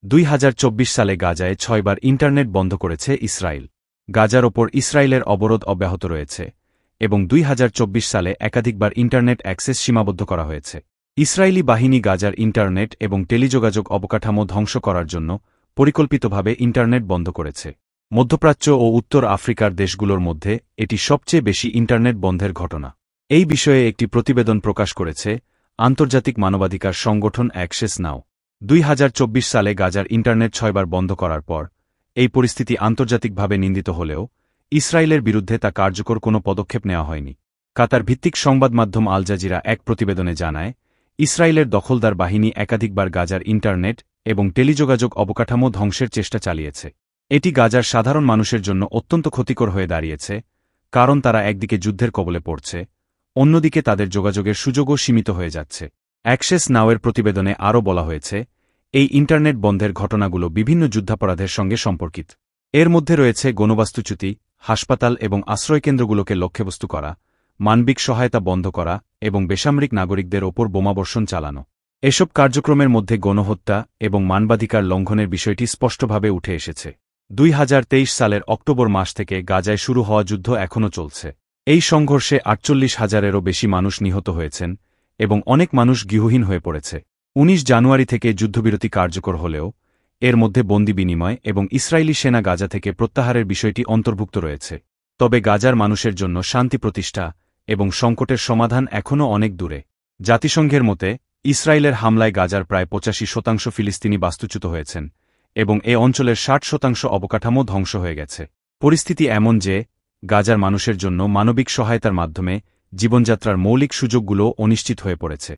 2024 সালে গাজায় 6 বার ইন্টারনেট বন্ধ করেছে ইসরায়েল। গাজার ওপর ইসরায়েলের অবরোধ অব্যাহত রয়েছে এবং 2024 সালে একাধিকবার ইন্টারনেট অ্যাক্সেস সীমাবদ্ধ করা হয়েছে। ইসরায়েলি বাহিনী গাজার ইন্টারনেট এবং টেলিযোগাযোগ অবকাঠামো ধ্বংস করার জন্য পরিকল্পিতভাবে ইন্টারনেট বন্ধ করেছে। মধ্যপ্রাচ্য ও উত্তর আফ্রিকার দেশগুলোর মধ্যে এটি সবচেয়ে বেশি ইন্টারনেট বন্ধের ঘটনা। এই বিষয়ে একটি প্রতিবেদন প্রকাশ করেছে আন্তর্জাতিক মানবাধিকার সংগঠন অ্যাক্সেস নাও। 2024 সালে গাজার ইন্টারনেট 6 বার বন্ধ করার পর এই পরিস্থিতি আন্তর্জাতিকভাবে নিন্দিত হলেও ইসরায়েলের বিরুদ্ধে তা কার্যকর কোনো পদক্ষেপ নেওয়া হয়নি। কাতার ভিত্তিক সংবাদ মাধ্যম আল জাজিরা এক প্রতিবেদনে জানায়, ইসরায়েলের দখলদার বাহিনী একাধিকবার গাজার ইন্টারনেট এবং টেলিযোগাযোগ অবকাঠামো ধ্বংসের চেষ্টা চালিয়েছে। এটি গাজার সাধারণ মানুষের জন্য অত্যন্ত ক্ষতিকর হয়ে দাঁড়িয়েছে, কারণ তারা একদিকে যুদ্ধের কবলে পড়ছে, অন্যদিকে তাদের যোগাযোগের সুযোগও সীমিত হয়ে যাচ্ছে। অ্যাক্সেস নাওয়ের প্রতিবেদনে আরও বলা হয়েছে, এই ইন্টারনেট বন্ধের ঘটনাগুলো বিভিন্ন যুদ্ধাপরাধের সঙ্গে সম্পর্কিত। এর মধ্যে রয়েছে গণবাস্তুচ্যুতি, হাসপাতাল এবং আশ্রয়কেন্দ্রগুলোকে লক্ষ্যবস্তু করা, মানবিক সহায়তা বন্ধ করা এবং বেসামরিক নাগরিকদের ওপর বোমাবর্ষণ চালানো। এসব কার্যক্রমের মধ্যে গণহত্যা এবং মানবাধিকার লঙ্ঘনের বিষয়টি স্পষ্টভাবে উঠে এসেছে। 2023 সালের অক্টোবর মাস থেকে গাজায় শুরু হওয়া যুদ্ধ এখনও চলছে। এই সংঘর্ষে 48,000-এরও বেশি মানুষ নিহত হয়েছেন এবং অনেক মানুষ গৃহহীন হয়ে পড়েছে। 19 জানুয়ারি থেকে যুদ্ধবিরতি কার্যকর হলেও এর মধ্যে বন্দি বিনিময় এবং ইসরায়েলি সেনা গাজা থেকে প্রত্যাহারের বিষয়টি অন্তর্ভুক্ত রয়েছে। তবে গাজার মানুষের জন্য শান্তি প্রতিষ্ঠা এবং সংকটের সমাধান এখনও অনেক দূরে। জাতিসংঘের মতে, ইসরায়েলের হামলায় গাজার প্রায় 85% ফিলিস্তিনি বাস্তুচ্যুত হয়েছেন এবং এ অঞ্চলের 60% অবকাঠামো ধ্বংস হয়ে গেছে। পরিস্থিতি এমন যে, গাজার মানুষের জন্য মানবিক সহায়তার মাধ্যমে জীবনযাত্রার মৌলিক সুযোগগুলো অনিশ্চিত হয়ে পড়েছে।